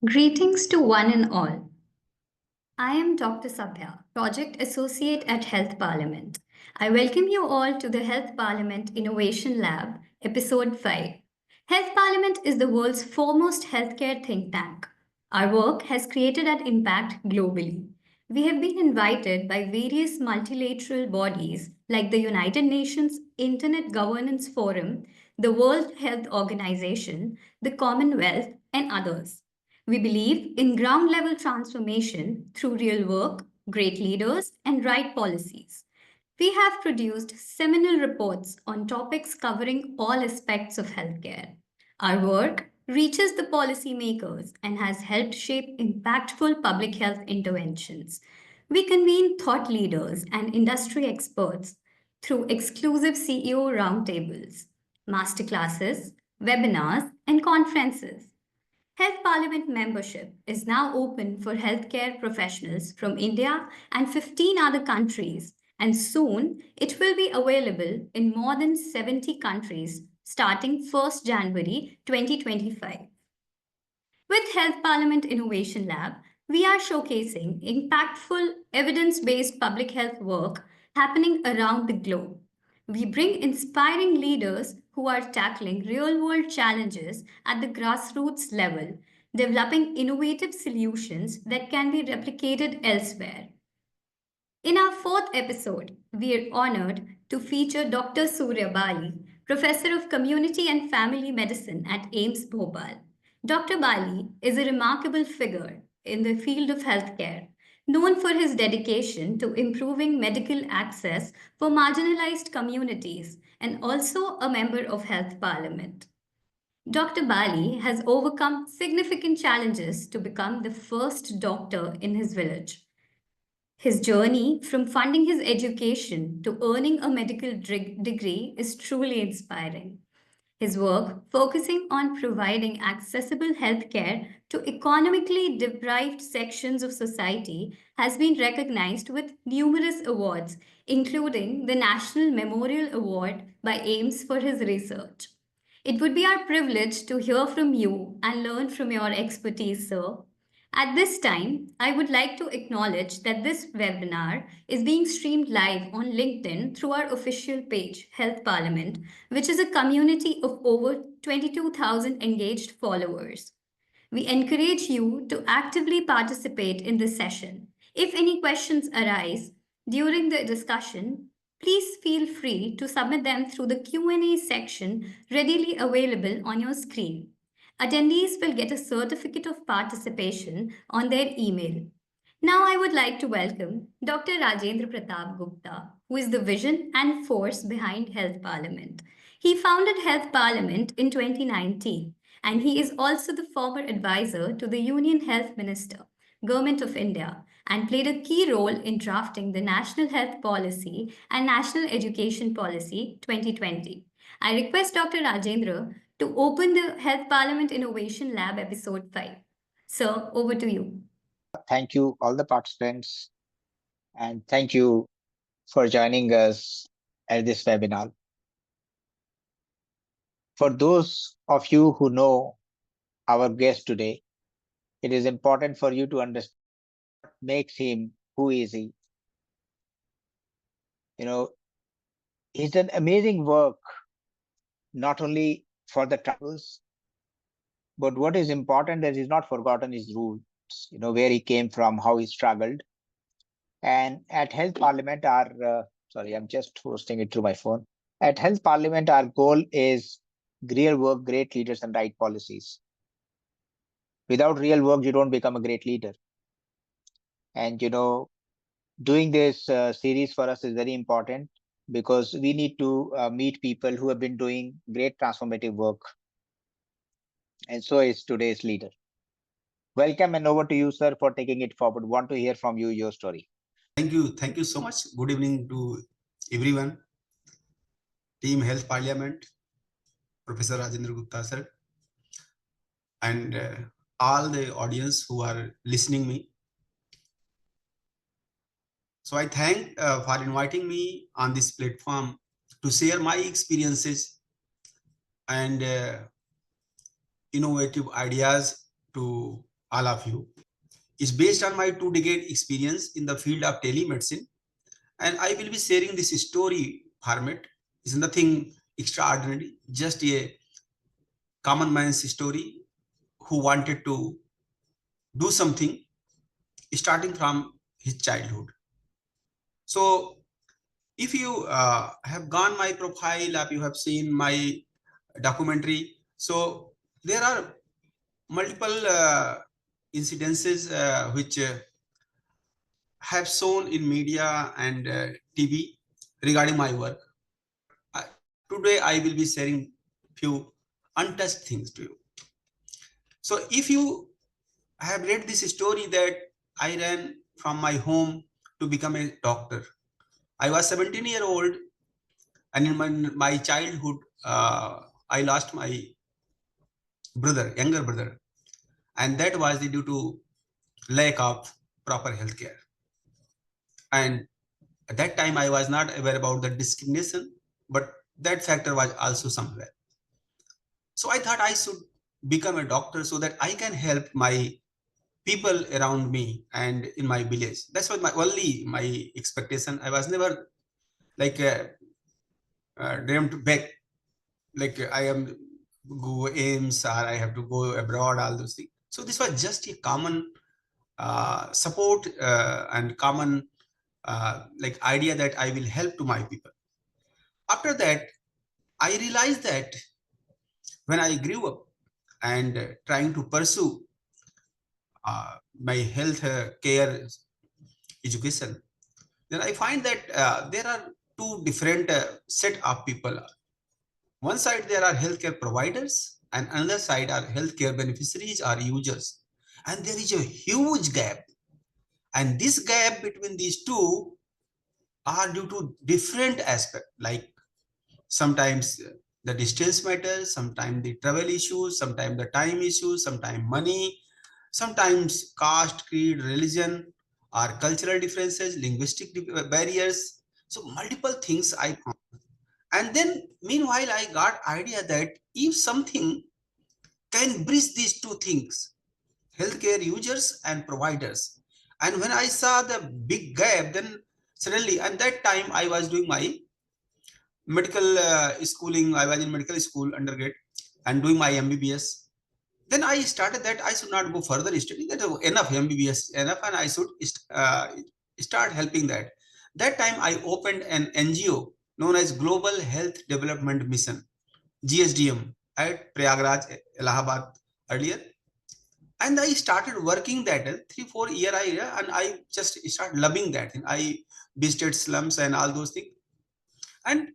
Greetings to one and all. I am Dr. Sabya, Project Associate at Health Parliament. I welcome you all to the Health Parliament Innovation Lab, Episode 5. Health Parliament is the world's foremost healthcare think tank. Our work has created an impact globally. We have been invited by various multilateral bodies like the United Nations Internet Governance Forum, the World Health Organization, the Commonwealth, and others. We believe in ground level transformation through real work, great leaders, and right policies. We have produced seminal reports on topics covering all aspects of healthcare. Our work reaches the policymakers and has helped shape impactful public health interventions. We convene thought leaders and industry experts through exclusive CEO roundtables, masterclasses, webinars, and conferences. Health Parliament membership is now open for healthcare professionals from India and 15 other countries, and soon it will be available in more than 70 countries starting 1st January 2025. With Health Parliament Innovation Lab, we are showcasing impactful, evidence based public health work happening around the globe. We bring inspiring leaders who are tackling real world challenges at the grassroots level, developing innovative solutions that can be replicated elsewhere. In our fourth episode, we are honored to feature Dr. Surya Bali, Professor of Community and Family Medicine at AIIMS Bhopal. Dr. Bali is a remarkable figure in the field of healthcare, known for his dedication to improving medical access for marginalized communities and also a member of Health Parliament. Dr. Bali has overcome significant challenges to become the first doctor in his village. His journey from funding his education to earning a medical degree is truly inspiring. His work, focusing on providing accessible healthcare to economically deprived sections of society, has been recognized with numerous awards, including the National Memorial Award by AIIMS for his research. It would be our privilege to hear from you and learn from your expertise, sir. At this time, I would like to acknowledge that this webinar is being streamed live on LinkedIn through our official page, Health Parliament, which is a community of over 22,000 engaged followers. We encourage you to actively participate in this session. If any questions arise during the discussion, please feel free to submit them through the Q&A section readily available on your screen. Attendees will get a certificate of participation on their email. Now I would like to welcome Dr. Rajendra Pratap Gupta, who is the vision and force behind Health Parliament. He founded Health Parliament in 2019, and he is also the former advisor to the Union Health Minister, Government of India, and played a key role in drafting the National Health Policy and National Education Policy 2020. I request Dr. Rajendra to open the Health Parliament Innovation Lab episode 5. Sir, over to you. Thank you, all the participants, and thank you for joining us at this webinar. For those of you who know our guest today, it is important for you to understand what makes him who is he. He's done amazing work, not only for the tribals, but what is important is he's not forgotten his roots, where he came from, how he struggled. And at Health Parliament, sorry, I'm just hosting it through my phone. At Health Parliament, our goal is real work, great leaders, and right policies. Without real work, you don't become a great leader. And, doing this series for us is very important because we need to meet people who have been doing great transformative work. And so is today's leader. Welcome and over to you, sir, for taking it forward. Want to hear from you, your story. Thank you. Thank you so much. Good evening to everyone. Team Health Parliament, Professor Rajendra Gupta, sir, and all the audience who are listening me. So I thank for inviting me on this platform to share my experiences and innovative ideas to all of you, is based on my 2-decade experience in the field of telemedicine. And I will be sharing this story format. It's nothing extraordinary, just a common man's story who wanted to do something starting from his childhood. So if you have gone my profile, if you have seen my documentary, so there are multiple incidences which have shown in media and TV regarding my work. Today I will be sharing few untouched things to you. So if you have read this story that I ran from my home to become a doctor. I was 17-year-old, and in my childhood, I lost my brother, younger brother, and that was due to lack of proper health care. And at that time, I was not aware about the discrimination, but that factor was also somewhere. So I thought I should become a doctor so that I can help my people around me and in my village. That's what my expectation. I was never like dreamt back, like I am go AIIMS or I have to go abroad, all those things. So this was just a common support and common like idea that I will help to my people. After that, I realized that when I grew up and trying to pursue my health care education, then I find that there are two different set of people. One side there are healthcare providers, and another side are healthcare beneficiaries or users. And there is a huge gap. And this gap between these two are due to different aspects, like sometimes the distance matters, sometimes the travel issues, sometimes the time issues, sometimes money, sometimes caste, creed, religion, or cultural differences, linguistic barriers. So multiple things I found. And then meanwhile, I got idea that if something can bridge these two things, healthcare users and providers. And when I saw the big gap, then suddenly, at that time, I was doing my medical schooling. I was in medical school undergrad and doing my MBBS. Then I started that I should not go further study. That enough MBBS enough, and I should start helping that. That time I opened an NGO known as Global Health Development Mission, GSDM, at Prayagraj, Allahabad earlier. And I started working that 3-4 year and I just started loving that thing. I visited slums and all those things. And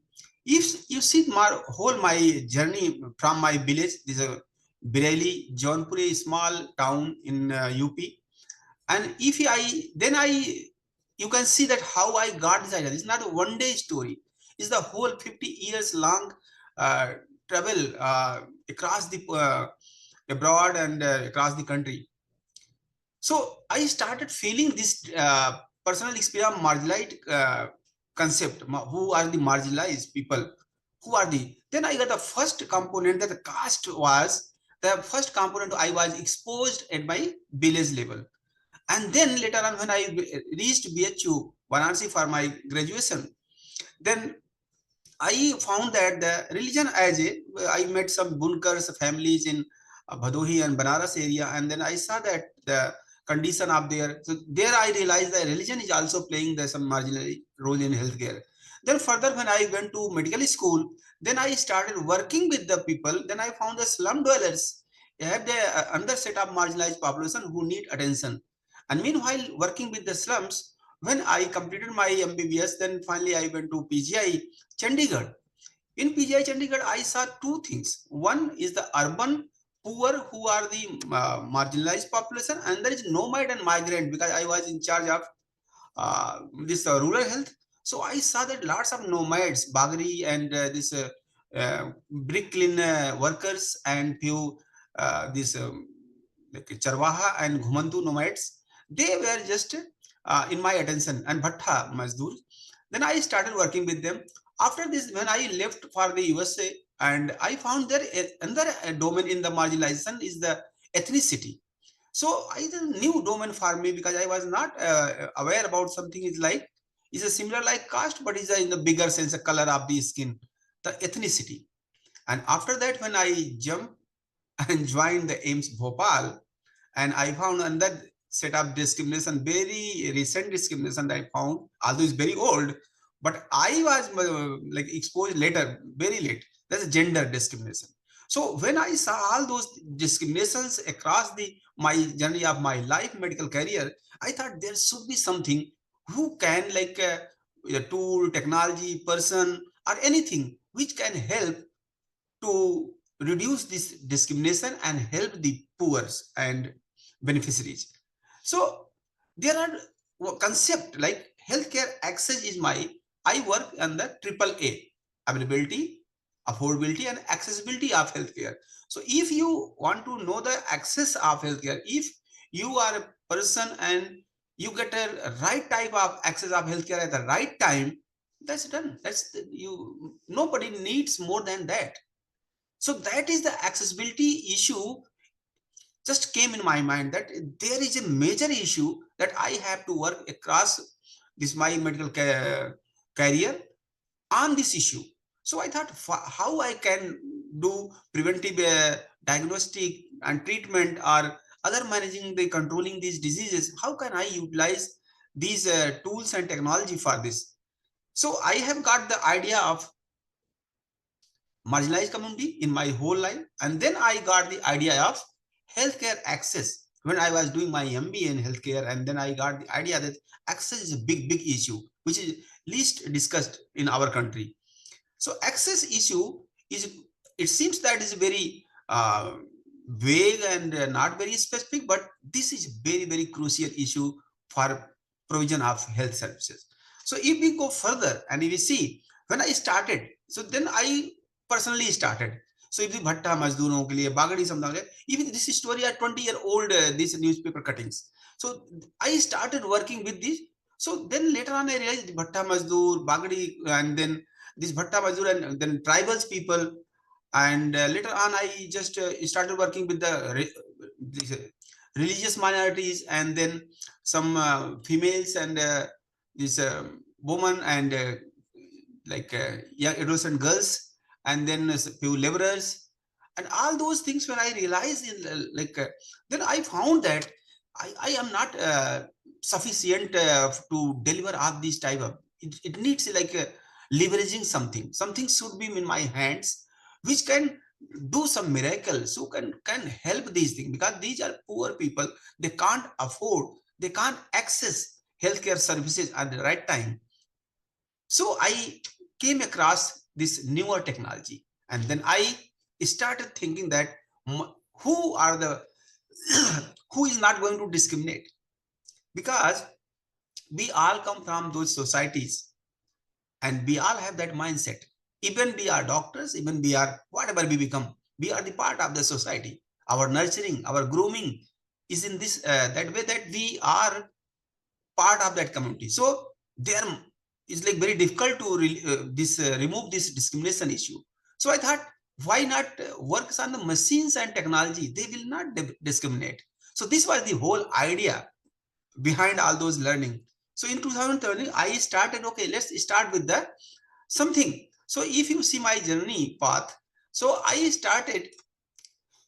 if you see my journey from my village, this is a Bireli, Jaunpur, a small town in UP. And if you can see that how I got this idea. It's not a one-day story. It's the whole 50 years long uh, travel across the abroad and across the country. So I started feeling this personal experience marginalized concept. Who are the marginalized people? Who are the? Then I got the first component that the caste was the first component I was exposed at my village level. And then later on, when I reached BHU, Varanasi for my graduation, then I found that the religion I met some bunkers families in Bhadohi and Banaras area, and then I saw that the condition up there. So there I realized that religion is also playing some marginal role in healthcare. Then further, when I went to medical school, then I started working with the people. Then I found the slum dwellers have the another set of marginalized population who need attention. And meanwhile, working with the slums, when I completed my MBBS, then finally I went to PGI Chandigarh. In PGI Chandigarh, I saw two things. One is the urban poor who are the marginalized population, and there is nomad and migrant because I was in charge of this rural health. So I saw that lots of nomads, Bagri and this bricklin workers and few this like Charwaha and Ghumantu nomads. They were just in my attention, and Bhatta Mazdoor. Then I started working with them. After this, when I left for the USA, and I found there another domain in the marginalization is the ethnicity. So it's a new domain for me because I was not aware about something is like, is a similar like caste, but is in the bigger sense, the color of the skin, the ethnicity. And after that, when I jumped and joined the AIIMS Bhopal, and I found another set of discrimination, very recent discrimination that I found, although it's very old, but I was like exposed later, very late. That's gender discrimination. So when I saw all those discriminations across the my journey of my life, medical career, I thought there should be something who can like a tool, technology, person, or anything which can help to reduce this discrimination and help the poor and beneficiaries. So there are concept like healthcare access is my, I work on the triple A, availability, affordability, and accessibility of healthcare. So if you want to know the access of healthcare, if you are a person and you get a right type of access of healthcare at the right time, that's done. You. Nobody needs more than that. So that is the accessibility issue just came in my mind, that there is a major issue that I have to work across this my medical career on this issue. So I thought how I can do preventive diagnostic and treatment or other managing the controlling these diseases. How can I utilize these tools and technology for this? So I have got the idea of marginalized community in my whole life. And then I got the idea of healthcare access when I was doing my MBA in healthcare. And then I got the idea that access is a big issue, which is least discussed in our country. So access issue is, it seems that is very vague and not very specific, but this is very crucial issue for provision of health services. So if we go further and if we see, when I started, so then I personally started. So if the bhatta mazdoron ke liye bagadi samdha, even this story are 20-year-old these newspaper cuttings. So I started working with this. So then later on I realized the bhatta mazdoor, bagadi, and then this bhatta mazdoor, and then tribals people. And later on I just started working with the these, religious minorities, and then some females, and this woman, and like young adolescent girls, and then few laborers, and all those things. When I realized in then I found that I am not sufficient to deliver all these type of, it needs like leveraging something should be in my hands which can do some miracles, who can help these things, because these are poor people, they can't afford, they can't access healthcare services at the right time. So I came across this newer technology, and then I started thinking that who are the who is not going to discriminate, because we all come from those societies and we all have that mindset. Even we are doctors, even we are whatever we become, we are the part of the society. Our nurturing, our grooming is in this that way, that we are part of that community. So there is like very difficult to remove this discrimination issue. So I thought, why not works on the machines and technology? They will not discriminate. So this was the whole idea behind all those learning. So in 2013, I started, okay, let's start with the something. So if you see my journey path, so I started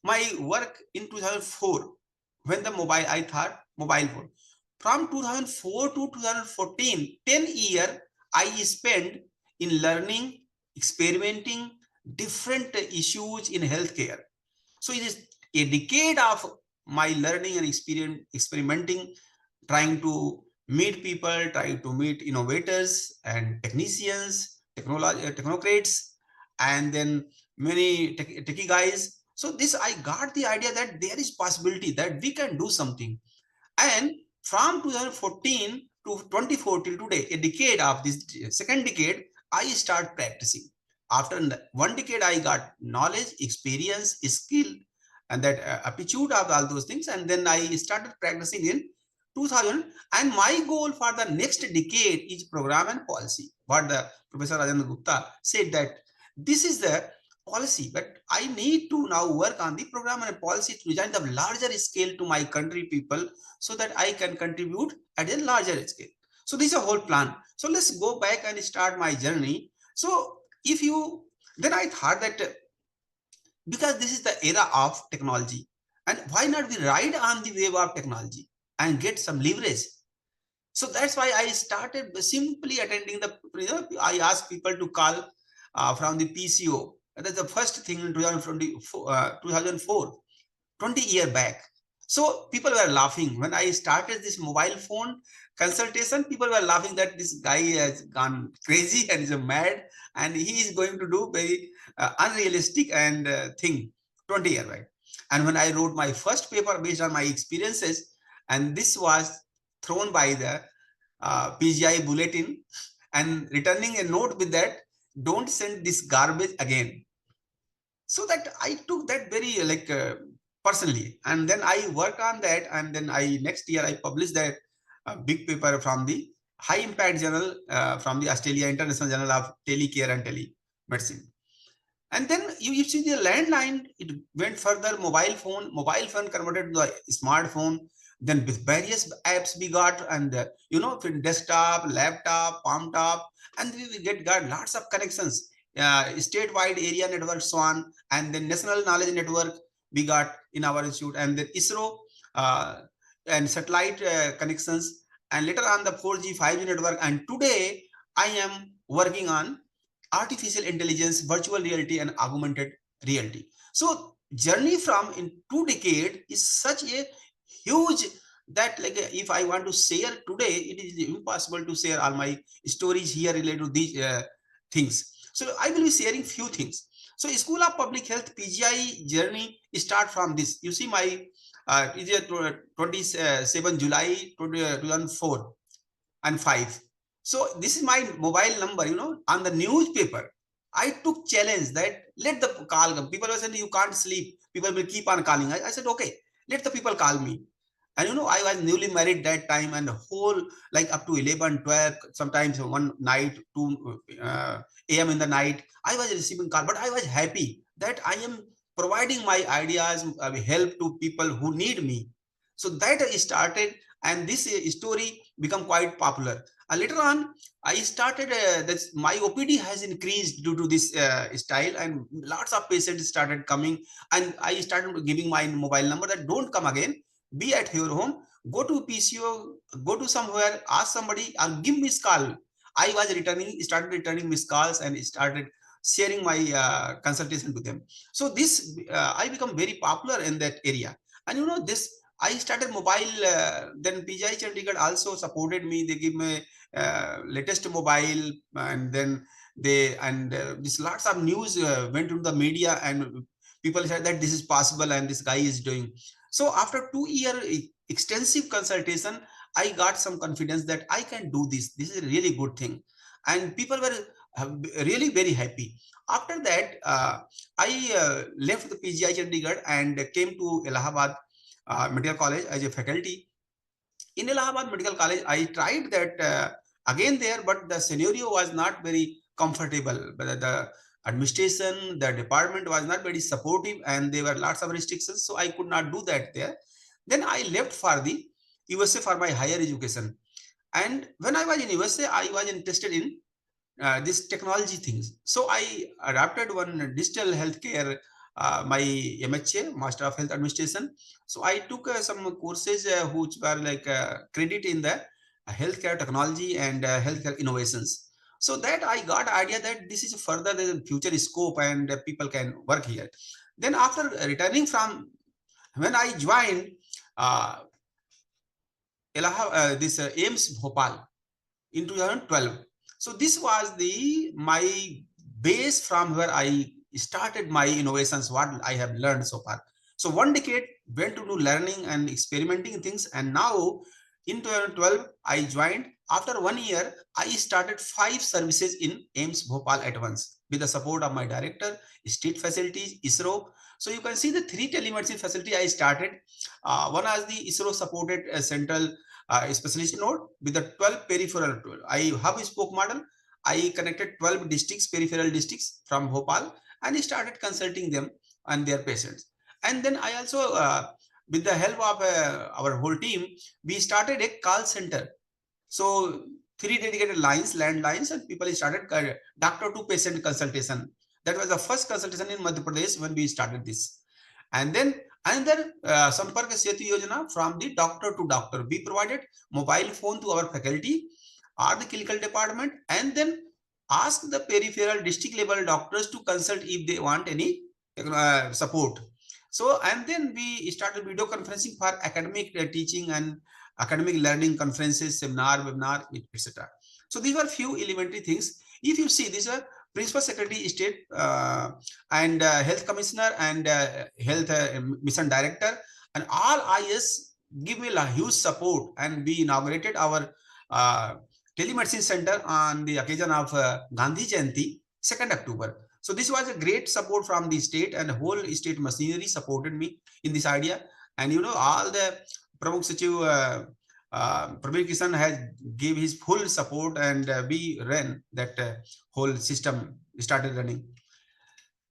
my work in 2004 when the mobile, I thought mobile phone. From 2004 to 2014, 10 years I spent in learning, experimenting different issues in healthcare. So it is a decade of my learning and experimenting, trying to meet people, trying to meet innovators and technicians, technocrats, and then many techie guys. So this, I got the idea that there is possibility that we can do something. And from 2014 to 24 till today, a decade of this second decade, I start practicing. After one decade, I got knowledge, experience, skill, and that aptitude of all those things. And then I started practicing in 2000. And my goal for the next decade is program and policy. What the Professor Rajendra Gupta said, that this is the policy, but I need to now work on the program and policy to design the larger scale to my country people so that I can contribute at a larger scale. So this is a whole plan. So let's go back and start my journey. So if you, then I thought that because this is the era of technology, and why not we ride on the wave of technology and get some leverage. So that's why I started simply attending the, I asked people to call from the PCO. That's the first thing in 2004, 20 years back. So people were laughing when I started this mobile phone consultation. People were laughing that this guy has gone crazy and is mad, and he is going to do very unrealistic and thing 20 years back. And when I wrote my first paper based on my experiences, and this was thrown by the PGI bulletin, and returning a note with that, don't send this garbage again. So that I took that very personally, and then I worked on that, and then I next year I published that big paper from the high impact journal from the Australia International Journal of Telecare and Telemedicine. And then you see the landline, it went further, mobile phone converted to a smartphone. Then with various apps we got, and desktop, laptop, palm top, and we got lots of connections, statewide area network, so on, and then national knowledge network we got in our institute, and then ISRO and satellite connections, and later on the 4G, 5G network, and today I am working on artificial intelligence, virtual reality, and augmented reality. So journey from in 2 decades is such a huge that if I want to share today, it is impossible to share all my stories here related to these things. So I will be sharing few things. So School of Public Health PGI journey start from this. You see my is 27 July 2004 and 5. So this is my mobile number, on the newspaper. I took challenge that let the call come. People were saying you can't sleep. People will keep on calling. I said, okay, let the people call me. And I was newly married that time, and whole up to 11, 12, sometimes one night, 2 a.m. in the night, I was receiving call. But I was happy that I am providing my ideas, help to people who need me. So that started, and this story become quite popular. Later on, I started that my OPD has increased due to this style, and lots of patients started coming, and I started giving my mobile number that don't come again, be at your home, go to PCO, go to somewhere, ask somebody, or give me call. I was started returning missed calls, and started sharing my consultation to them. So this I become very popular in that area. And this I started mobile, then PGI Chandigarh also supported me. They give me latest mobile, and then this lots of news went into the media, and people said that this is possible and this guy is doing. So after 2 year extensive consultation, I got some confidence that I can do this. This is a really good thing, and people were really very happy. After that, I left the PGI Chandigarh and came to Allahabad Medical College as a faculty. In Allahabad Medical College, I tried that again there, but the scenario was not very comfortable. But the administration, the department was not very supportive, and there were lots of restrictions, so I could not do that there. Then I left for the USA for my higher education. And when I was in USA, I was interested in this technology things. So I adapted one digital healthcare, my MHA, Master of Health Administration. So I took some courses which were credit in the healthcare technology and healthcare innovations. So that I got idea that this is further the future scope, and people can work here. Then after returning from, when I joined this AIIMS Bhopal in 2012. So this was my base from where I started my innovations, what I have learned so far. So 1 decade went to do learning and experimenting things, and now in 2012 I joined. After 1 year, I started 5 services in AIIMS Bhopal at once with the support of my director, state facilities, ISRO. So you can see the 3 telemedicine facility I started. One was the ISRO supported central specialist node with the 12 peripheral. I hub spoke model. I connected 12 districts, peripheral districts from Bhopal, and started consulting them and their patients. And then I also, with the help of our whole team, we started a call center. So 3 dedicated lines, landlines, and people started doctor to patient consultation. That was the first consultation in Madhya Pradesh when we started this. And then another Sampark Setu Yojana from the doctor to doctor. We provided mobile phone to our faculty or the clinical department, and then ask the peripheral district level doctors to consult if they want any support. So, and then we started video conferencing for academic teaching and academic learning conferences, seminar, webinar, etc. So these were few elementary things. If you see, these are principal secretary state and health commissioner and health mission director, and all IS give me a huge support, and we inaugurated our telemedicine center on the occasion of Gandhi Jayanti, 2nd October. So this was a great support from the state, and whole state machinery supported me in this idea. And you know, all the Pramukh Sachiv Prabir Kishan has gave his full support, and we ran that whole system, started running.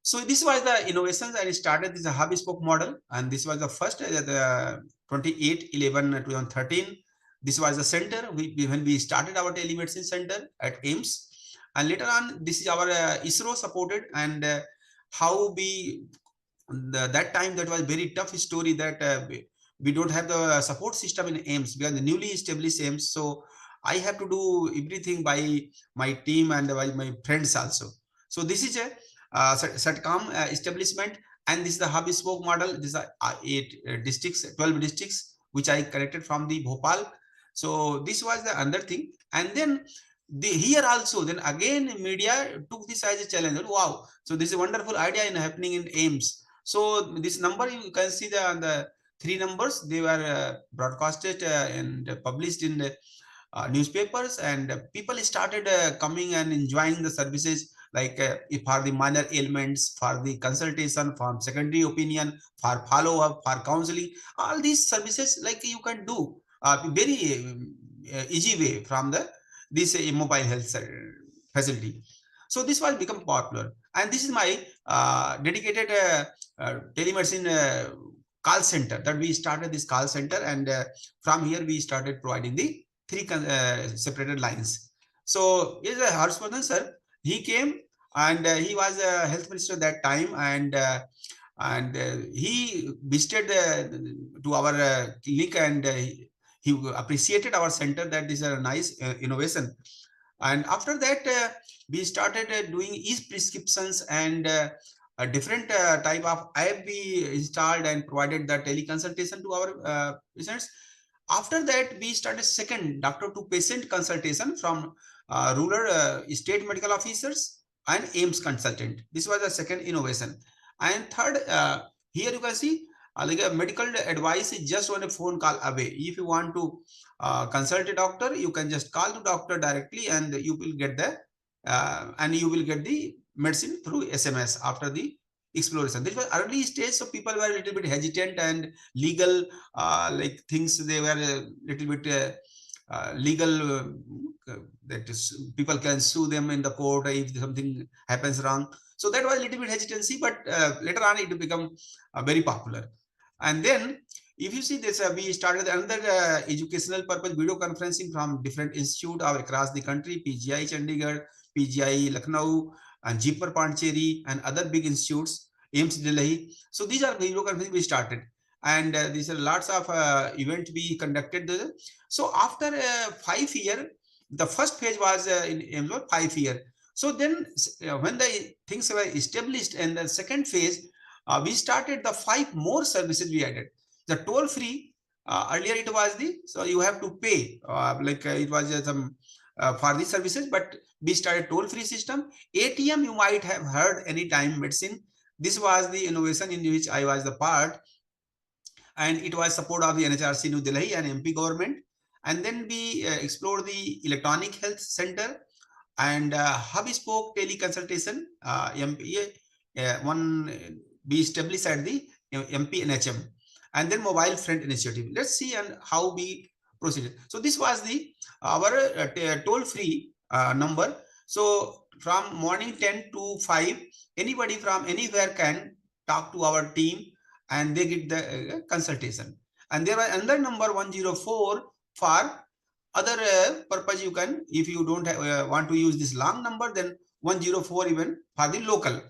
So this was the innovations, and started this hub spoke model, and this was the first the 28/11/2013. This was the center when we started our telemedicine center at AIIMS, and later on this is our ISRO supported, and how we that time that was very tough story that we don't have the support system in AIIMS. We are the newly established AIIMS, so I have to do everything by my team and by my friends also. So this is a SATCOM establishment, and this is the hub spoke model. These are 8 districts, 12 districts, which I collected from the Bhopal. So this was the other thing. And then here also, then again media took this as a challenge. Wow, so this is a wonderful idea in happening in AIIMS. So this number, you can see the 3 numbers, they were broadcasted and published in the newspapers, and people started coming and enjoying the services, like for the minor ailments, for the consultation, for secondary opinion, for follow-up, for counseling, all these services like you can do very easy way from this mobile health facility. So this was become popular, and this is my dedicated telemedicine call center that we started this call center, and from here we started providing the 3 separated lines. So is a Harshvardhan sir, he came, and he was a health minister that time, and he visited to our clinic, and he appreciated our center, that this is a nice innovation. And after that we started doing e-prescriptions, and a different type of app we installed and provided the teleconsultation to our patients. After that, we started second doctor to patient consultation from rural state medical officers and AIIMS consultant. This was the second innovation. And third, here you can see like a medical advice is just on a phone call away. If you want to consult a doctor, you can just call the doctor directly, and you will get the medicine through SMS after the exploration. This was early stage, so people were a little bit hesitant, and legal like things, they were a little bit legal that is, people can sue them in the court if something happens wrong. So that was a little bit hesitancy, but later on it become very popular. And then if you see this, we started another educational purpose video conferencing from different institutes across the country, PGI Chandigarh, PGI Lucknow, and Jeepur Pondicherry, and other big institutes, AIIMS Delhi. So these are video conferencing we started, and these are lots of events we conducted. So after 5 years, the first phase was in AIIMS 5 years. So then when the things were established, and the second phase, we started the 5 more services we added. The toll free, earlier it was so you have to pay, it was some for these services, but we started toll free system. ATM, you might have heard anytime medicine. This was the innovation in which I was the part, and it was support of the NHRC New Delhi and MP government. And then we explored the electronic health center, and hub spoke teleconsultation, MP one we established at the MP NHM, and then mobile friend initiative. Let's see and how we proceeded. So this was the our toll free number. So from morning 10 to 5, anybody from anywhere can talk to our team and they get the consultation. And there was another number 104 for other purpose. You can, if you don't have, want to use this long number, then 104 even for the local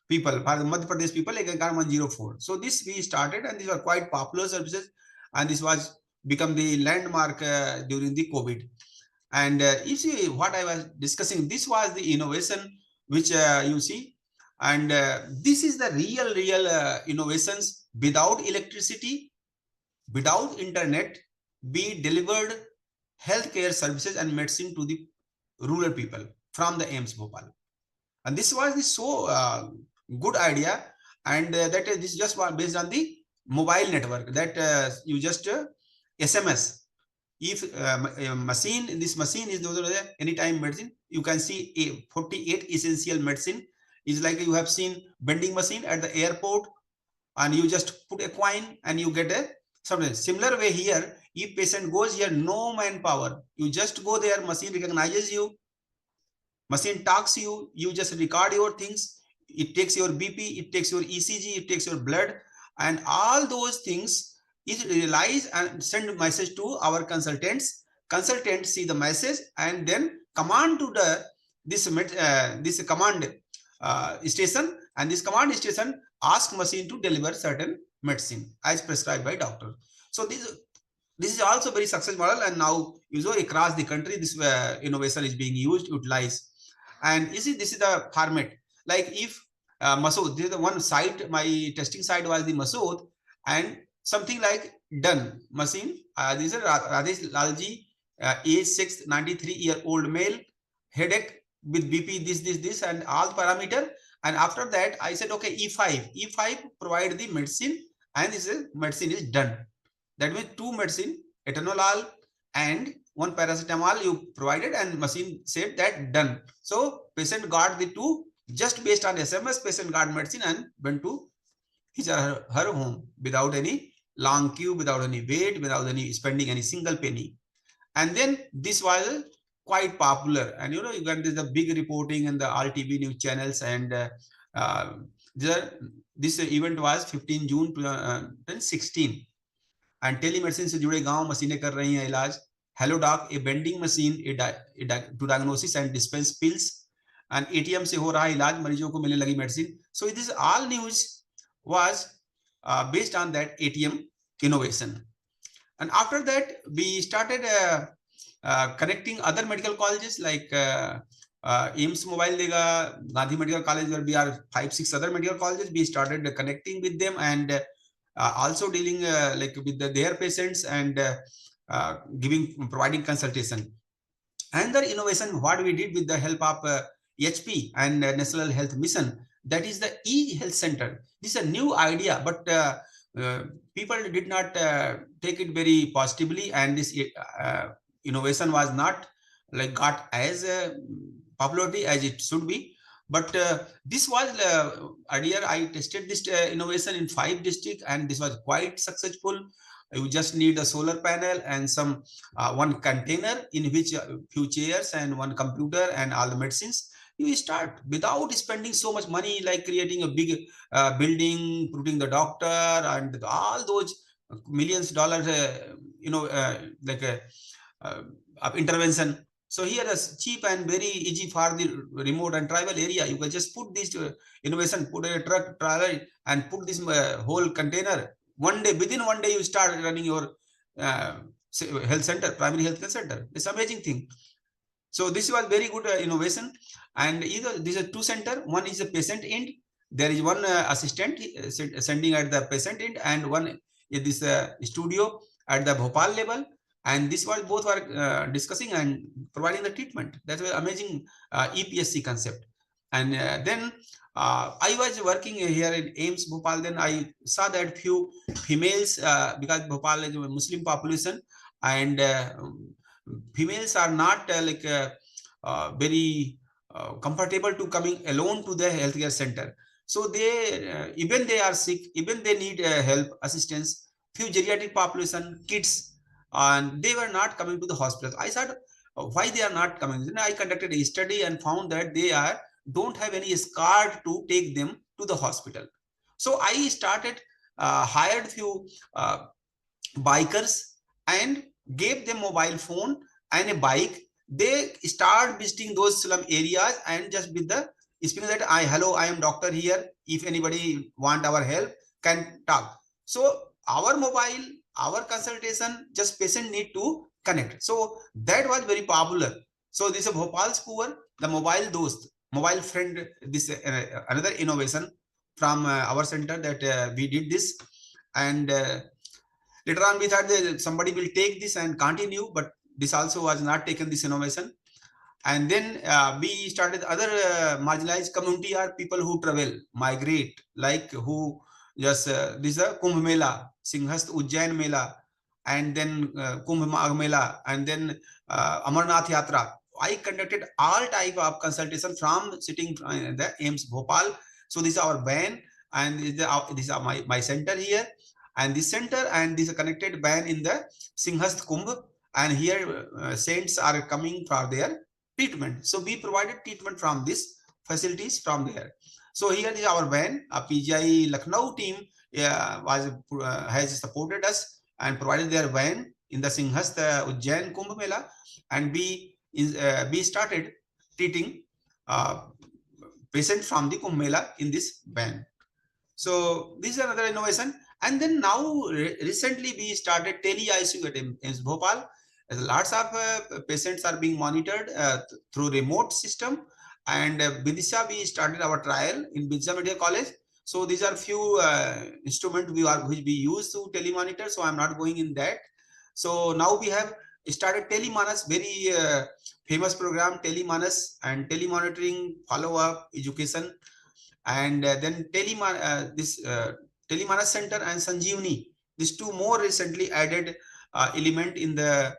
people, for the Madhya Pradesh people, they can call 104. So this we started, and these were quite popular services, and this was become the landmark during the COVID. And you see what I was discussing, this was the innovation which you see, and this is the real innovations. Without electricity, without internet, we delivered healthcare services and medicine to the rural people from the AIIMS Bhopal. And this was the so good idea, and that this just was based on the mobile network, that you just SMS. If machine, this machine is anytime medicine, you can see a 48 essential medicine is like you have seen vending machine at the airport, and you just put a coin and you get a something. Similar way here, if patient goes here, no manpower, you just go there, machine recognizes you, machine talks to you, you just record your things, it takes your BP, it takes your ECG, it takes your blood, and all those things it relies and send message to our consultants. Consultants see the message and then command to the this command station, and this command station ask machine to deliver certain medicine as prescribed by doctor. So this is also very successful model, and now usually across the country this innovation is being used, utilized. And you see, this is the format. Like if Masood, this is the one site, my testing site was the Masood, and something like done machine. This is Rajesh Lalji, age 6, 93-year-old male, headache with BP, this, and all parameter. And after that, I said, okay, E5 provide the medicine, and this is medicine is done. That means 2 medicine, atenolol and 1 paracetamol you provided, and machine said that done. So patient got the 2 just based on SMS. Patient got medicine and went to his or her home without any long queue, without any wait, without any spending any single penny. And then this was quite popular, and you know, you got the big reporting in the all TV news channels, and this event was 15 June 2016. And telemedicine से जुड़े गांव मशीनें कर रही हैं इलाज. Hello Doc, a vending machine to diagnosis and dispense pills, and ATM से हो रहा है इलाज, मरीजों को मिलने लगी medicine. So this all news was based on that ATM innovation. And after that, we started connecting other medical colleges like AIIMS Mobile Dega, Gandhi Medical College, where we are 5-6 other medical colleges. We started connecting with them, and also dealing like with their patients, and providing consultation. Another innovation what we did with the help of HP and National Health Mission, that is the e-health center. This is a new idea, but people did not take it very positively, and this innovation was not like got as popularity as it should be. But this was earlier I tested this innovation in 5 districts, and this was quite successful. You just need a solar panel and some one container in which few chairs and one computer and all the medicines. You start without spending so much money, like creating a big building, putting the doctor and all those millions of dollars, of intervention. So here is cheap and very easy for the remote and tribal area. You can just put this innovation, put a truck trailer and put this whole container. One day, within 1 day, you start running your health center, primary health center. It's an amazing thing. So this was very good innovation. And either these are 2 centers. One is a patient end. There is one assistant sending at the patient end, and one is this studio at the Bhopal level. And this was both were discussing and providing the treatment. That's an amazing EPSC concept. And then I was working here in AIIMS Bhopal. Then I saw that few females, because Bhopal is a Muslim population, and females are not very comfortable to coming alone to the healthcare center. So they even they are sick, even they need help, assistance. Few geriatric population, kids, and they were not coming to the hospital. I thought, why they are not coming. Then I conducted a study and found that they don't have any card to take them to the hospital. So I started hired few bikers and gave them mobile phone and a bike. They start visiting those slum areas and just with the speaking that hello, I am doctor here, if anybody want our help can talk. So our mobile, our consultation, just patient need to connect. So that was very popular. So this is Bhopal's poor, the mobile dost, mobile friend, this another innovation from our center that we did this. And later on we thought that somebody will take this and continue, but this also was not taken, this innovation. And then we started other marginalized community are people who travel, migrate, like who just this is a Kumbh Mela, Singhast Ujjain Mela, and then Kumbh Magh Mela, and then Amarnath Yatra. I conducted all type of consultation from sitting in the AIIMS Bhopal. So this is our van, and this is my center here, and this center and this connected van in the Singhast Kumbh, and here saints are coming for their treatment. So we provided treatment from this facilities from there. So here is our van. A PGI Lucknow team has supported us and provided their van in the Singhast Ujjain Kumbh Mela, and we started treating patients from the Kumbh Mela in this van. So this is another innovation. And then now recently we started tele ICU at AIIMS Bhopal. Lots of patients are being monitored through remote system. And Vidisha, we started our trial in Vidisha Medical College. So these are few instruments which we use to telemonitor. So I'm not going in that. So now we have started Telemanas, very famous program, Telemanas, and telemonitoring, follow-up, education. And then Telemanas Center and Sanjeevani, these two more recently added element in the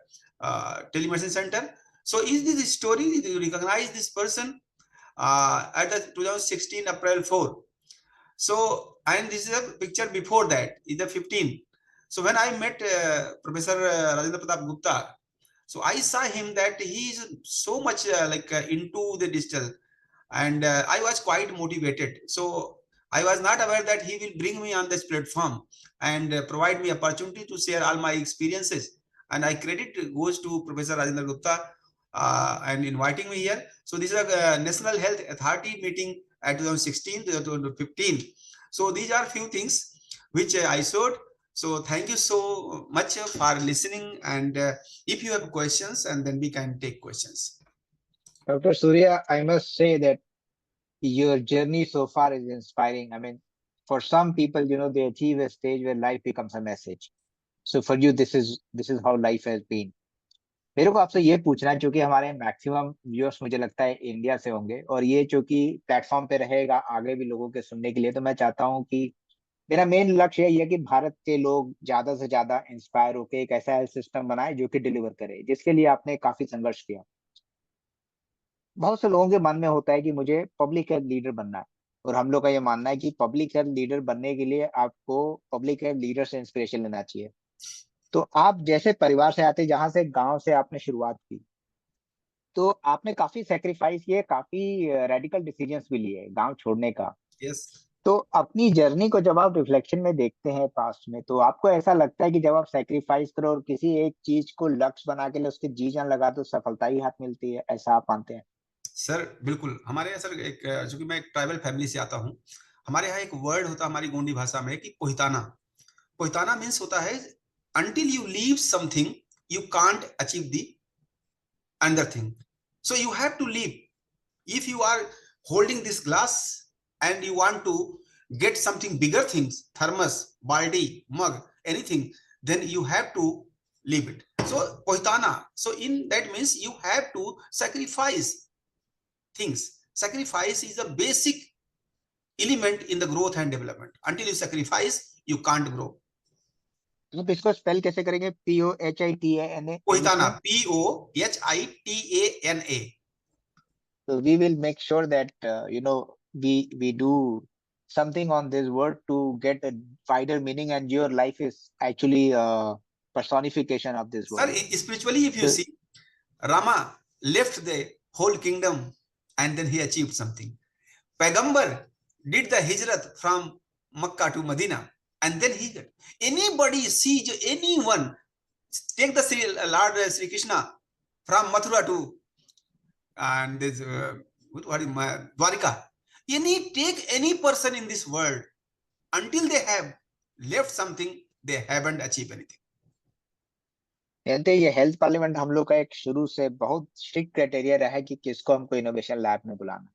telemedicine center. So is this story, you recognize this person at the 2016 April 4. So, and this is a picture before that, is the 15. So when I met Professor Rajendra Pratap Gupta, so I saw him that he is so much into the digital, and I was quite motivated. So I was not aware that he will bring me on this platform and provide me opportunity to share all my experiences. And I credit goes to Professor Rajendra Gupta and inviting me here. So this is a National Health Authority meeting at 2016 to 2015. So these are few things which I showed. So thank you so much for listening. And if you have questions, and then we can take questions. Dr. Surya, I must say that your journey so far is inspiring. I mean, for some people, they achieve a stage where life becomes a message. So for you, this is how life has been. मेरे को आपसे ये पूछना है, क्योंकि हमारे maximum viewers मुझे लगता है इंडिया से होंगे, और ये चूंकि प्लेटफॉर्म पे रहेगा आगे भी लोगों के सुनने के लिए, तो मैं चाहता हूँ कि मेरा मेन लक्ष्य यही है कि भारत के लोग ज्यादा से ज्यादा इंस्पायर होकर एक ऐसा हेल्थ सिस्टम बनाए जो कि डिलीवर करे, जिसके लिए आपने काफी संघर्ष किया। बहुत से लोगों के मन में होता है कि मुझे पब्लिक हेल्थ लीडर बनना है, और हम लोग का ये मानना है कि पब्लिक हेल्थ लीडर बनने के लिए आपको पब्लिक हेल्थ लीडर से इंस्पिरेशन लेना चाहिए। तो आप जैसे परिवार से आते, जहां से गांव से आपने शुरुआत की, तो आपने काफी सेक्रीफाइस किए, काफी रेडिकल डिसीजंस भी लिए गांव छोड़ने का। Yes. तो अपनी जर्नी को जब आप रिफ्लेक्शन में देखते हैं पास्ट में, तो आपको ऐसा लगता है कि जब आप सेक्रीफाइस करो और किसी एक चीज को लक्ष्य बना के लिए उसके जी जान लगा तो सफलता ही हाथ मिलती है, ऐसा आप मानते हैं? सर बिल्कुल, हमारे यहाँ सर एक चूंकि मैं एक ट्राइबल फैमिली से आता हूँ, हमारे यहाँ एक वर्ड होता है हमारी गोंडी भाषा में कि पोहिताना। पोहिताना मीन्स होता है until you leave something you can't achieve the another thing. So you have to leave. If you are holding this glass and you want to get something bigger things, thermos, baldi, mug, anything, then you have to leave it. So poitana, so in that means you have to sacrifice things. Sacrifice is a basic element in the growth and development. Until you sacrifice, you can't grow. आप इसको spell कैसे करेंगे? POHITANA? पोहिताना, POHITANA. So we will make sure that we do something on this word to get a wider meaning, and your life is actually a personification of this word. Sir, spiritually, if you see, Rama left the whole kingdom and then he achieved something. Paigambar did the hijrat from Makkah to Medina and then he got. Anybody siege anyone, take the Lord Sri Krishna from Mathura to and this what is Dwarika. Take any person in this world, until they have left something, they haven't achieved anything. जानते हैं, ये health parliament हम लोग का एक शुरू से बहुत स्ट्रिक्ट क्राइटेरिया रहा है कि किसको हमको इनोवेशन लैब में बुलाना।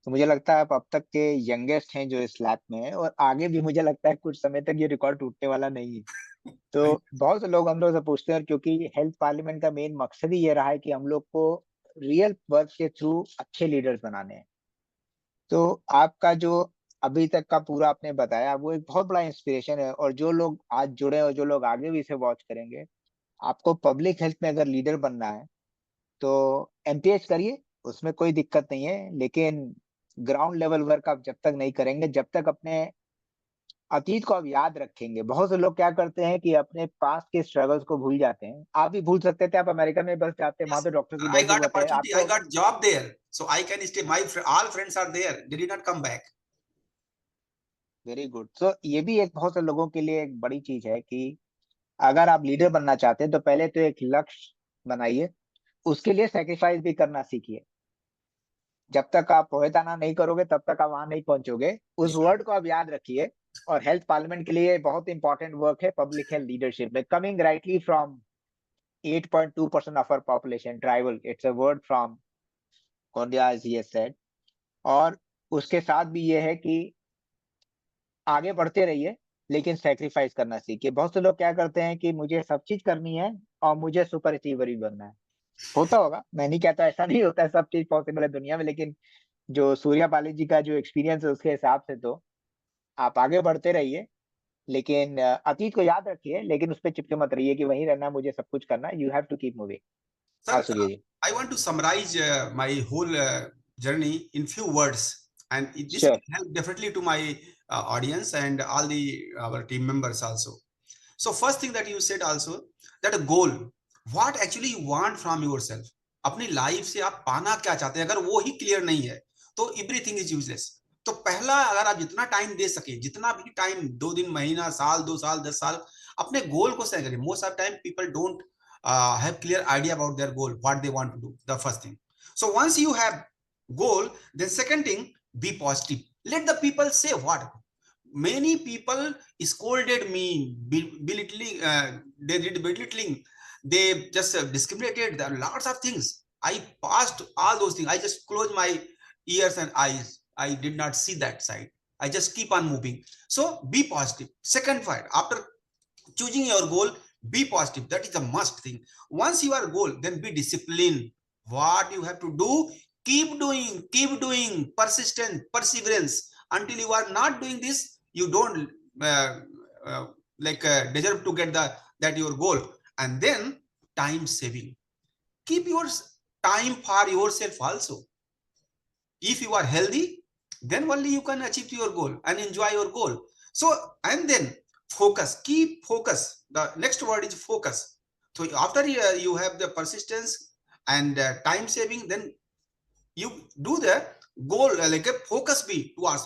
तो मुझे लगता है आप अब तक के यंगेस्ट हैं जो इस लैब में है, और आगे भी मुझे लगता है कुछ समय तक ये रिकॉर्ड टूटने वाला नहीं है। तो बहुत से लोग हम लोग से पूछते हैं, क्योंकि हेल्थ पार्लियामेंट का मेन मकसद ही ये रहा है कि हम लोग को रियल वर्क के थ्रू अच्छे लीडर्स बनाने हैं। तो आपका जो अभी तक का पूरा आपने बताया, वो एक बहुत बड़ा इंस्पिरेशन है, और जो लोग आज जुड़े और जो लोग आगे भी इसे वॉच करेंगे, आपको पब्लिक हेल्थ में अगर लीडर बनना है तो एमपीएच करिए, उसमें कोई दिक्कत नहीं है, लेकिन ग्राउंड लेवल वर्क आप जब तक नहीं करेंगे, जब तक अपने अतीत को आप याद रखेंगे। बहुत से लोग क्या करते हैं कि अपने पास के स्ट्रगल्स को भूल जाते हैं। आप भी भूल सकते थे, आप अमेरिका में बस जाते हैं, वहां तो डॉक्टर की I बहुत got जरूरत है opportunity, आपको। I got job there, so I can stay. All friends are there. They did not come back. Very good. So ये भी एक बहुत से लोगों के लिए एक बड़ी चीज है कि अगर आप लीडर बनना चाहते हैं तो पहले तो एक लक्ष्य बनाइए, उसके लिए सेक्रीफाइस भी करना सीखिए। जब तक आप पोहेताना नहीं करोगे तब तक आप वहां नहीं पहुंचोगे। उस वर्ड को आप याद रखिए। और हेल्थ पार्लियामेंट के लिए बहुत इंपॉर्टेंट वर्क है पब्लिक हेल्थ लीडरशिप में, coming rightly from 8.2% of our population tribal, it's a word from Kondia, as he has said। और उसके साथ भी ये है कि आगे बढ़ते रहिए, लेकिन सेक्रीफाइस करना सीखिए। बहुत से लोग क्या करते हैं कि मुझे सब चीज करनी है और मुझे सुपर अचीवर भी बनना है। होता होगा, मैं नहीं कहता ऐसा नहीं होता है, सब चीज पॉसिबल है दुनिया में, लेकिन जो सूर्या बाली जी का जो एक्सपीरियंस है उसके हिसाब से तो आप आगे बढ़ते रहिए, लेकिन अतीत को याद रखिए, लेकिन उस पर चिपके मत रहिए कि वहीं रहना, मुझे सब कुछ करना है। You have to keep moving. हाँ Sir, Surya ji. I want to summarize my whole journey in few words, and this sure. will help definitely to my audience and all the our team members also. So first thing that you said also, that a goal, what actually you want from yourself, अपनी life से आप पाना क्या चाहते हैं, अगर वो ही clear नहीं है तो एवरीथिंग इज यूजलेस। तो पहला, अगर आप जितना टाइम दे सके, जितना भी टाइम, 2 दिन, महीना, साल, 2 साल, 10 साल, अपने गोल को तय करिए। Most of time people don't have clear idea about their goal, what they want to do, the first thing. So once you have goal, then second thing, be positive. Let the people say what. Many people scolded me, belittling, they did belittling, they just discriminated. There are lots of things. I passed all those things. I just closed my ears and eyes. I did not see that side. I just keep on moving. So be positive. Second point, after choosing your goal, be positive. That is a must thing. Once you are goal, then be disciplined. What you have to do, keep doing, persistent, perseverance. Until you are not doing this, you don't uh, deserve to get that your goal. And then time saving. Keep your time for yourself also. If you are healthy, then only you can achieve your goal and enjoy your goal. So, and then focus, keep focus. The next word is focus. So after you have the persistence and time saving, then you do the goal, like a focus भी towards.